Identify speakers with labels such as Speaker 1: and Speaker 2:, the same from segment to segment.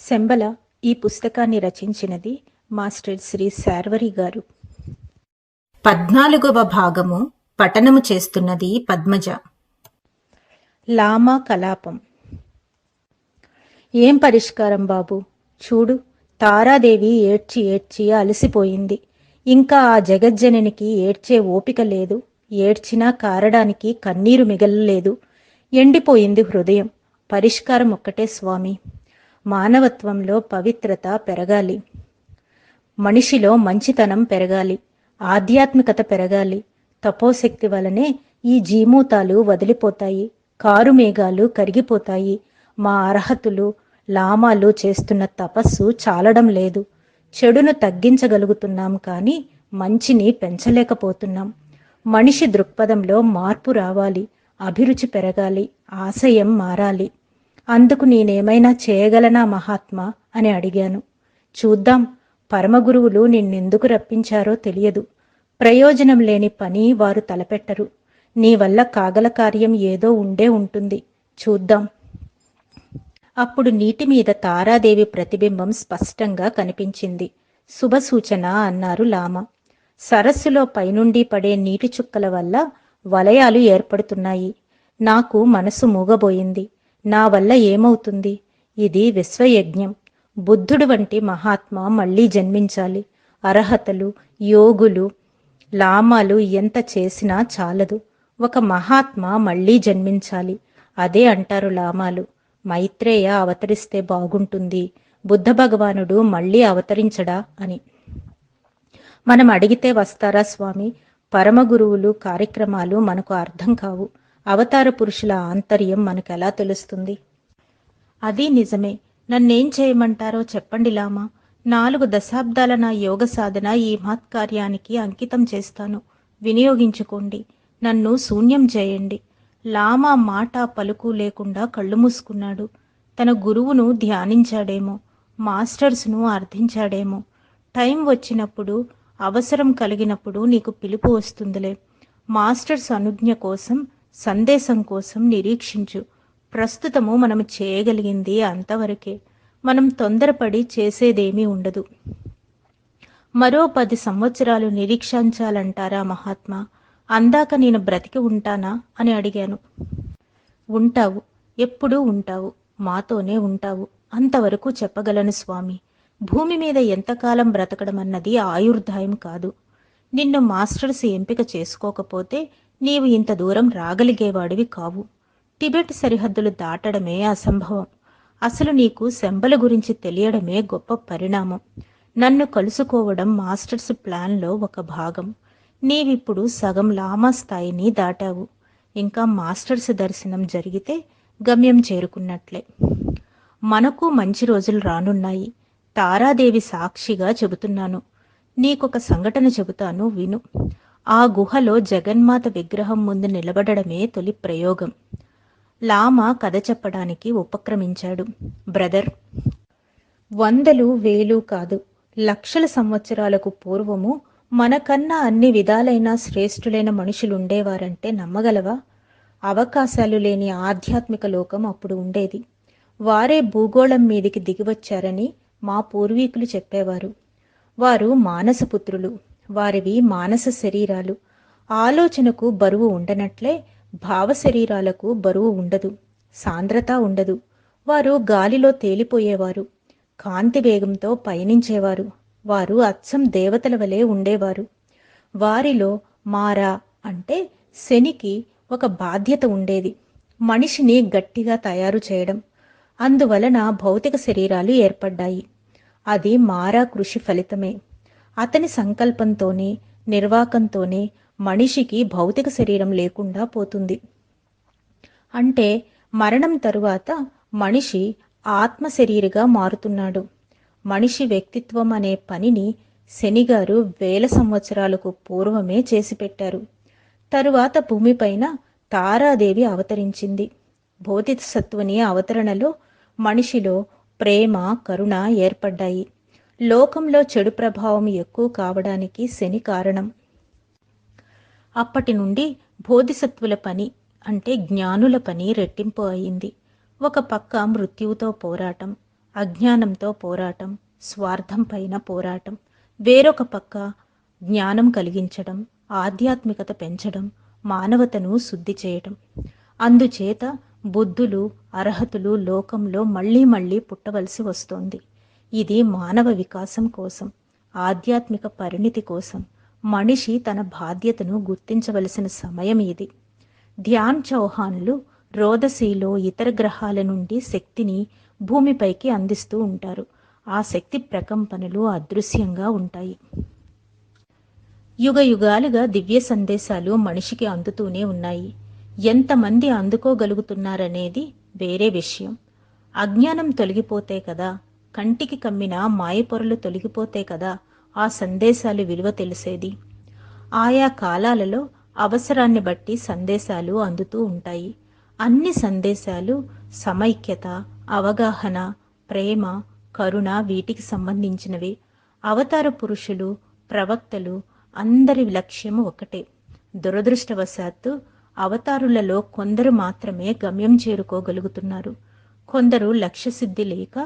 Speaker 1: శంబల ఈ పుస్తకాన్ని రచించినది మాస్టర్ శ్రీ శార్వరి గారు.
Speaker 2: 14వ భాగము పఠనము చేస్తున్నది పద్మజ.
Speaker 1: లామా కలాపం. ఏం పరిష్కారం బాబు? చూడు, తారాదేవి ఏడ్చి ఏడ్చి అలసిపోయింది. ఇంకా ఆ జగజ్జననికి ఏడ్చే ఓపిక లేదు. ఏడ్చినా కారడానికి కన్నీరు మిగలలేదు. ఎండిపోయింది హృదయం. పరిష్కారం ఒక్కటే స్వామి. మానవత్వంలో పవిత్రత పెరగాలి. మనిషిలో మంచితనం పెరగాలి. ఆధ్యాత్మికత పెరగాలి. తపోశక్తి వలనే ఈ జీమూతాలు వదిలిపోతాయి. కారు మేఘాలు కరిగిపోతాయి. మా అర్హతులు లామాలు చేస్తున్న తపస్సు చాలడం లేదు. చెడును తగ్గించగలుగుతున్నాం కానీ మంచిని పెంచలేకపోతున్నాం. మనిషి దృక్పథంలో మార్పు రావాలి. అభిరుచి పెరగాలి. ఆశయం మారాలి. అందుకు నేనేమైనా చేయగలనా మహాత్మా అని అడిగాను. చూద్దాం. పరమగురువులు నిన్నెందుకు రప్పించారో తెలియదు. ప్రయోజనం లేని పని వారు తలపెట్టరు. నీ వల్ల కాగల కార్యం ఏదో ఉండే ఉంటుంది. చూద్దాం. అప్పుడు నీటి మీద తారాదేవి ప్రతిబింబం స్పష్టంగా కనిపించింది. శుభసూచన అన్నారు లామా. సరస్సులో పైనుండి పడే నీటి చుక్కల వల్ల వలయాలు ఏర్పడుతున్నాయి. నాకు మనసు మూగబోయింది. నా వల్ల ఏమవుతుంది? ఇది విశ్వయజ్ఞం. బుద్ధుడు వంటి మహాత్మా మళ్ళీ జన్మించాలి. అర్హతలు, యోగులు, లామాలు ఎంత చేసినా చాలదు. ఒక మహాత్మా మళ్ళీ జన్మించాలి. అదే అంటారు లామాలు. మైత్రేయ అవతరిస్తే బాగుంటుంది. బుద్ధ భగవానుడు మళ్ళీ అవతరించడా అని. మనం అడిగితే వస్తారా స్వామి? పరమగురువులు కార్యక్రమాలు మనకు అర్థం కావు. అవతార పురుషుల ఆంతర్యం మనకెలా తెలుస్తుంది? అది నిజమే. నన్నేం చేయమంటారో చెప్పండి లామా. 4 దశాబ్దాల నా యోగ సాధన ఈ మహత్కార్యానికి అంకితం చేస్తాను. వినియోగించుకోండి. నన్ను శూన్యం చేయండి. లామా మాట పలుకు లేకుండా కళ్ళు మూసుకున్నాడు. తన గురువును ధ్యానించాడేమో, మాస్టర్స్ను అర్థించాడేమో. టైం వచ్చినప్పుడు, అవసరం కలిగినప్పుడు నీకు పిలుపు వస్తుందిలే. మాస్టర్స్ అనుజ్ఞ కోసం, సందేశం కోసం నిరీక్షించు. ప్రస్తుతము మనము చేయగలిగింది అంతవరకే. మనం తొందరపడి చేసేదేమీ ఉండదు. మరో 10 సంవత్సరాలు నిరీక్షించాలంటారా మహాత్మా? అందాక నేను బ్రతికి ఉంటానా అని అడిగాను. ఉంటావు. ఎప్పుడూ ఉంటావు. మాతోనే ఉంటావు. అంతవరకు చెప్పగలను స్వామి. భూమి మీద ఎంతకాలం బ్రతకడం అన్నది ఆయుర్దాయం కాదు. నిన్ను మాస్టర్స్ ఎంపిక చేసుకోకపోతే నీవు ఇంత దూరం రాగలిగేవాడివి కావు. టిబెట్ సరిహద్దులు దాటడమే అసంభవం. అసలు నీకు శంబల గురించి తెలియడమే గొప్ప పరిణామం. నన్ను కలుసుకోవడం మాస్టర్స్ ప్లాన్లో ఒక భాగం. నీవిప్పుడు సగం లామా స్థాయిని దాటావు. ఇంకా మాస్టర్స్ దర్శనం జరిగితే గమ్యం చేరుకున్నట్లే. మనకు మంచి రోజులు రానున్నాయి. తారాదేవి సాక్షిగా చెబుతున్నాను. నీకొక సంఘటన చెబుతాను, విను. ఆ గుహలో జగన్మాత విగ్రహం ముందు నిలబడమే తొలి ప్రయోగం. లామా కథ చెప్పడానికి ఉపక్రమించాడు. బ్రదర్, 100, 1000 కాదు, లక్షల సంవత్సరాలకు పూర్వము మనకన్నా అన్ని విధాలైన శ్రేష్ఠులైన మనుషులుండేవారంటే నమ్మగలవా? అవకాశాలు లేని ఆధ్యాత్మిక లోకం అప్పుడు ఉండేది. వారే భూగోళం మీదికి దిగివచ్చారని మా పూర్వీకులు చెప్పేవారు. వారు మానసపుత్రులు. వారివి మానస శరీరాలు. ఆలోచనకు బరువు ఉండనట్లే భావ శరీరాలకు బరువు ఉండదు, సాంద్రత ఉండదు. వారు గాలిలో తేలిపోయేవారు. కాంతి వేగంతో పయనించేవారు. వారు అచ్చం దేవతల వలె ఉండేవారు. వారిలో మారా అంటే శనికి ఒక బాధ్యత ఉండేది. మనిషిని గట్టిగా తయారు చేయడం. అందువలన భౌతిక శరీరాలు ఏర్పడ్డాయి. అది మారా కృషి ఫలితమే. అతని సంకల్పంతోనే, నిర్వాకంతోనే మనిషికి భౌతిక శరీరం లేకుండా పోతుంది. అంటే మరణం తరువాత మనిషి ఆత్మ శరీరిగా మారుతున్నాడు. మనిషి వ్యక్తిత్వం అనే పనిని శనిగారు 1000 సంవత్సరాలకు పూర్వమే చేసిపెట్టారు. తరువాత భూమిపైన తారాదేవి అవతరించింది. బోధిసత్వుని అవతరణలో మనిషిలో ప్రేమ, కరుణ ఏర్పడ్డాయి. లోకంలో చెడు ప్రభావం ఎక్కువ కావడానికి శని కారణం. అప్పటి నుండి బోధిసత్వుల పని అంటే జ్ఞానుల పని రెట్టింపు అయింది. ఒక పక్క మృత్యువుతో పోరాటం, అజ్ఞానంతో పోరాటం, స్వార్థం పైన పోరాటం, వేరొక పక్క జ్ఞానం కలిగించడం, ఆధ్యాత్మికత పెంచడం, మానవతను శుద్ధి చేయటం. అందుచేత బుద్ధులు, అర్హతులు లోకంలో మళ్ళీ మళ్ళీ పుట్టవలసి వస్తోంది. ఇది మానవ వికాసం కోసం, ఆధ్యాత్మిక పరిణితి కోసం మనిషి తన బాధ్యతను గుర్తించవలసిన సమయం ఇది. ధ్యాన్ చౌహాన్లు రోదసీలో ఇతర గ్రహాల నుండి శక్తిని భూమిపైకి అందిస్తూ ఉంటారు. ఆ శక్తి ప్రకంపనలు అదృశ్యంగా ఉంటాయి. యుగ యుగాలుగా దివ్య సందేశాలు మనిషికి అందుతూనే ఉన్నాయి. ఎంతమంది అందుకోగలుగుతున్నారనేది వేరే విషయం. అజ్ఞానం తొలగిపోతే కదా, కంటికి కమ్మిన మాయపొరలు తొలగిపోతే కదా ఆ సందేశాలు విలువ తెలిసేది. ఆయా కాలాలలో అవసరాన్ని బట్టి సందేశాలు అందుతూ ఉంటాయి. అన్ని సందేశాలు సమైక్యత, అవగాహన, ప్రేమ, కరుణ వీటికి సంబంధించినవి. అవతార పురుషులు, ప్రవక్తలు అందరి లక్ష్యము ఒకటే. దురదృష్టవశాత్తు అవతారులలో కొందరు మాత్రమే గమ్యం చేరుకోగలుగుతున్నారు. కొందరు లక్ష్యసిద్ధి లేక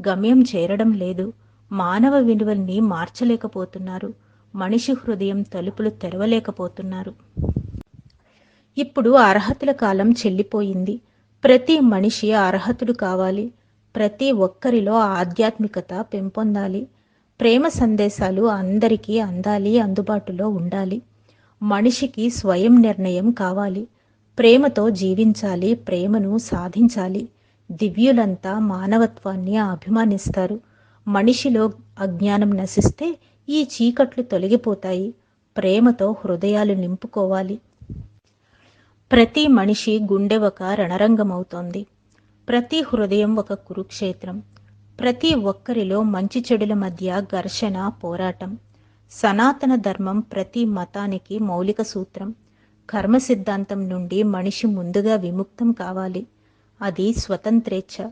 Speaker 1: గమ్యం చేరడం లేదు. మానవ విలువల్ని మార్చలేకపోతున్నారు. మనిషి హృదయం తలుపులు తెరవలేకపోతున్నారు. ఇప్పుడు అర్హతల కాలం చెల్లిపోయింది. ప్రతి మనిషి అర్హతుడు కావాలి. ప్రతి ఒక్కరిలో ఆధ్యాత్మికత పెంపొందాలి. ప్రేమ సందేశాలు అందరికీ అందాలి, అందుబాటులో ఉండాలి. మనిషికి స్వయం నిర్ణయం కావాలి. ప్రేమతో జీవించాలి, ప్రేమను సాధించాలి. దివ్యులంతా మానవత్వాన్ని అభిమానిస్తారు. మనిషిలో అజ్ఞానం నశిస్తే ఈ చీకట్లు తొలగిపోతాయి. ప్రేమతో హృదయాలు నింపుకోవాలి. ప్రతి మనిషి గుండె ఒక రణరంగమవుతోంది. ప్రతి హృదయం ఒక కురుక్షేత్రం. ప్రతి ఒక్కరిలో మంచి చెడుల మధ్య ఘర్షణ, పోరాటం. సనాతన ధర్మం ప్రతి మతానికి మౌలిక సూత్రం. కర్మ సిద్ధాంతం నుండి మనిషి ముందుగా విముక్తం కావాలి. అది స్వతంత్రేచ్ఛ.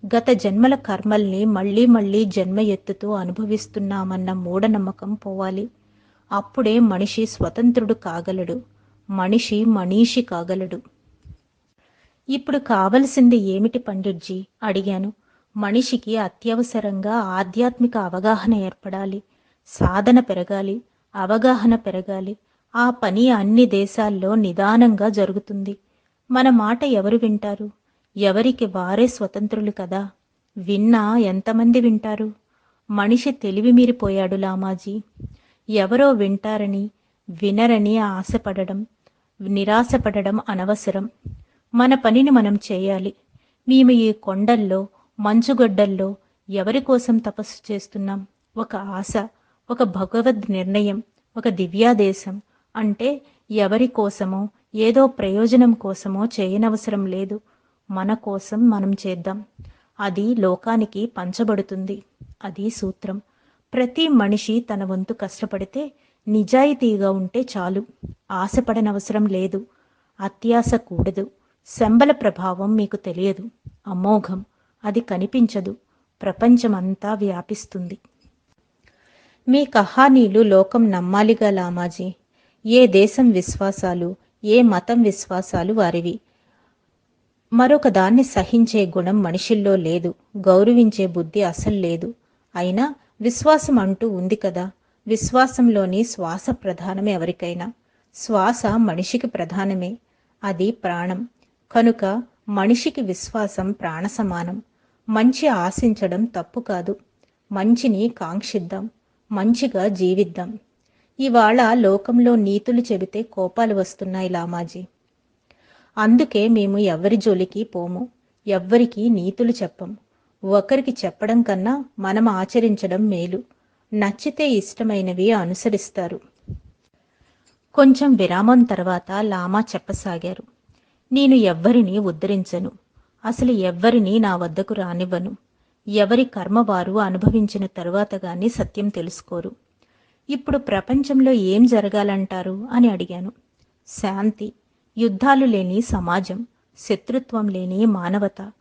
Speaker 1: గత జన్మల కర్మల్ని మళ్ళీ మళ్ళీ జన్మ ఎత్తుతూ అనుభవిస్తున్నామన్న మూఢనమ్మకం పోవాలి. అప్పుడే మనిషి స్వతంత్రుడు కాగలడు. మనిషి మనీషి కాగలడు. ఇప్పుడు కావలసింది ఏమిటి పండిట్జీ అడిగాను. మనిషికి అత్యవసరంగా ఆధ్యాత్మిక అవగాహన ఏర్పడాలి. సాధన పెరగాలి, అవగాహన పెరగాలి. ఆ పని అన్ని దేశాల్లో నిదానంగా జరుగుతుంది. మన మాట ఎవరు వింటారు? ఎవరికి వారే స్వతంత్రులు కదా. విన్నా ఎంతమంది వింటారు? మనిషి తెలివి మీరిపోయాడు లామాజీ. ఎవరో వింటారని, వినరని ఆశపడడం, నిరాశపడడం అనవసరం. మన పనిని మనం చేయాలి. మేము ఈ కొండల్లో, మంచుగడ్డల్లో ఎవరి కోసం తపస్సు చేస్తున్నాం? ఒక ఆశ, ఒక భగవద్ నిర్ణయం, ఒక దివ్యాదేశం. అంటే ఎవరి కోసమో, ఏదో ప్రయోజనం కోసమో చేయనవసరం లేదు. మన కోసం మనం చేద్దాం. అది లోకానికి పంచబడుతుంది. అది సూత్రం. ప్రతి మనిషి తన వంతు కష్టపడితే, నిజాయితీగా ఉంటే చాలు. ఆశపడనవసరం లేదు. అత్యాశ కూడదు. శంబల ప్రభావం మీకు తెలియదు. అమోఘం. అది కనిపించదు. ప్రపంచమంతా వ్యాపిస్తుంది. మీ కహానీలు లోకం నమ్మాలిగా లామాజీ. ఏ దేశం విశ్వాసాలు, ఏ మతం విశ్వాసాలు వారివి. మరొక దాన్ని సహించే గుణం మనిషిల్లో లేదు. గౌరవించే బుద్ధి అసలు లేదు. అయినా విశ్వాసం అంటూ ఉంది కదా. విశ్వాసంలోని శ్వాస ప్రధానం ఎవరికైనా. శ్వాస మనిషికి ప్రధానమే. అది ప్రాణం. కనుక మనిషికి విశ్వాసం ప్రాణ సమానం. మంచి ఆశించడం తప్పు కాదు. మంచిని కాంక్షిద్దాం. మంచిగా జీవిద్దాం. ఇవాళ లోకంలో నీతులు చెబితే కోపాలు వస్తున్నాయి లామాజీ. అందుకే మేము ఎవ్వరి జోలికి పోము. ఎవ్వరికీ నీతులు చెప్పం. ఒకరికి చెప్పడం కన్నా మనం ఆచరించడం మేలు. నచ్చితే ఇష్టమైనవి అనుసరిస్తారు. కొంచెం విరామం తర్వాత లామా చెప్పసాగారు. నేను ఎవ్వరినీ ఉద్ధరించను. అసలు ఎవ్వరినీ నా వద్దకు రానివ్వను. ఎవరి కర్మ వారు అనుభవించిన తరువాత గాని సత్యం తెలుసుకోరు. ఇప్పుడు ప్రపంచంలో ఏం జరగాలంటారు అని అడిగాను. శాంతి, యుద్ధాలు లేని సమాజం, శత్రుత్వం లేని మానవత,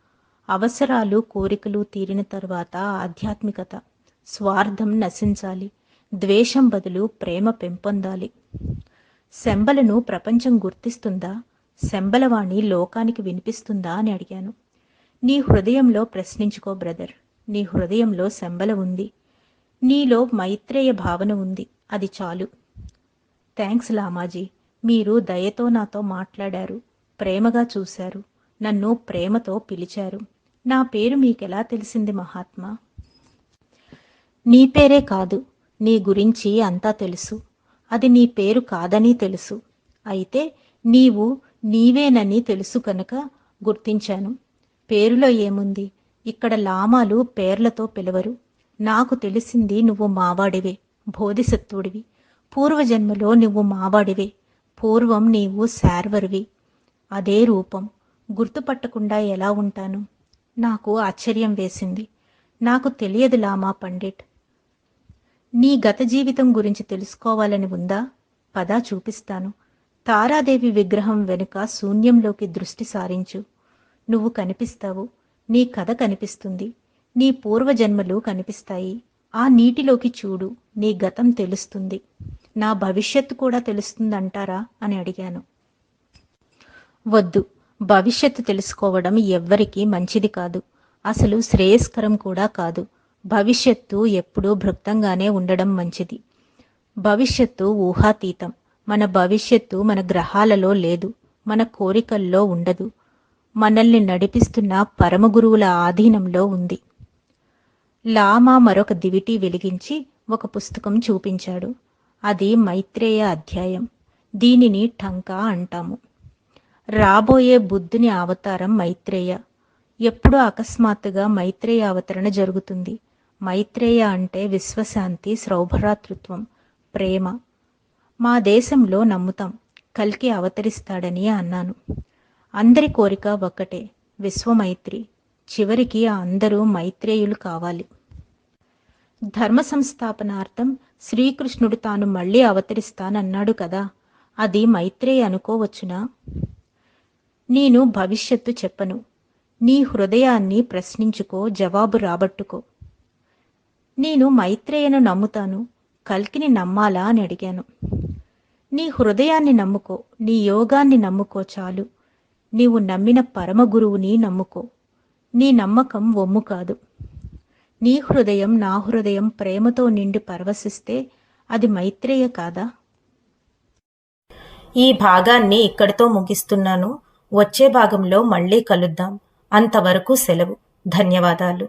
Speaker 1: అవసరాలు కోరికలు తీరిన తరువాత ఆధ్యాత్మికత, స్వార్థం నశించాలి, ద్వేషం బదులు ప్రేమ పెంపొందాలి. శంబలను ప్రపంచం గుర్తిస్తుందా? శంబలవాణి లోకానికి వినిపిస్తుందా అని అడిగాను. నీ హృదయంలో ప్రశ్నించుకో బ్రదర్. నీ హృదయంలో శంబల ఉంది. నీలో మైత్రేయ భావన ఉంది. అది చాలు. థ్యాంక్స్ లామాజీ. మీరు దయతో నాతో మాట్లాడారు, ప్రేమగా చూశారు, నన్ను ప్రేమతో పిలిచారు. నా పేరు మీకెలా తెలిసింది మహాత్మా? నీ పేరే కాదు, నీ గురించి అంతా తెలుసు. అది నీ పేరు కాదని తెలుసు. అయితే నీవు నీవేనని తెలుసు కనుక గుర్తించాను. పేరులో ఏముంది? ఇక్కడ లామాలు పేర్లతో పిలవరు. నాకు తెలిసింది నువ్వు మావాడివే, బోధిసత్వుడివి. పూర్వజన్మలో నువ్వు మావాడివే. పూర్వం నీవు శార్వరివి. అదే రూపం. గుర్తుపట్టకుండా ఎలా ఉంటాను? నాకు ఆశ్చర్యం వేసింది. నాకు తెలియదు లామా పండిట్. నీ గత జీవితం గురించి తెలుసుకోవాలని ఉందా? పద చూపిస్తాను. తారాదేవి విగ్రహం వెనుక శూన్యంలోకి దృష్టి సారించు. నువ్వు కనిపిస్తావు. నీ కథ కనిపిస్తుంది. నీ పూర్వజన్మలు కనిపిస్తాయి. ఆ నీటిలోకి చూడు, నీ గతం తెలుస్తుంది. నా భవిష్యత్తు కూడా తెలుస్తుందంటారా అని అడిగాను. వద్దు, భవిష్యత్తు తెలుసుకోవడం ఎవ్వరికీ మంచిది కాదు. అసలు శ్రేయస్కరం కూడా కాదు. భవిష్యత్తు ఎప్పుడూ భృక్తంగానే ఉండడం మంచిది. భవిష్యత్తు ఊహాతీతం. మన భవిష్యత్తు మన గ్రహాలలో లేదు, మన కోరికల్లో ఉండదు. మనల్ని నడిపిస్తున్న పరమగురువుల ఆధీనంలో ఉంది. లామా మరొక దివిటి వెలిగించి ఒక పుస్తకం చూపించాడు. అది మైత్రేయ అధ్యాయం. దీనిని టంకా అంటాము. రాబోయే బుద్ధుని అవతారం మైత్రేయ. ఎప్పుడూ అకస్మాత్తుగా మైత్రేయ అవతరణ జరుగుతుంది. మైత్రేయ అంటే విశ్వశాంతి, సౌభ్రాతృత్వం, ప్రేమ. మా దేశంలో నమ్ముతాం, కల్కి అవతరిస్తాడని అన్నాను. అందరి కోరిక ఒక్కటే, విశ్వమైత్రి. చివరికి అందరూ మైత్రేయులు కావాలి. ధర్మ సంస్థాపనార్థం శ్రీకృష్ణుడు తాను మళ్ళీ అవతరిస్తానన్నాడు కదా, అది మైత్రేయ అనుకోవచ్చునా? నేను భవిష్యత్తు చెప్పను. నీ హృదయాన్ని ప్రశ్నించుకో, జవాబు రాబట్టుకో. నేను మైత్రేయను నమ్ముతాను, కల్కిని నమ్మాలా అని అడిగాను. నీ హృదయాన్ని నమ్ముకో, నీ యోగాన్ని నమ్ముకో చాలు. నీవు నమ్మిన పరమగురువుని నమ్ముకో. నీ నమ్మకం ఒమ్ము కాదు. నీ హృదయం నా హృదయం ప్రేమతో నిండి పరవశిస్తే అది మైత్రేయ కాదా?
Speaker 2: ఈ భాగాన్ని ఇక్కడితో ముగిస్తున్నాను. వచ్చే భాగంలో మళ్ళీ కలుద్దాం. అంతవరకు సెలవు. ధన్యవాదాలు.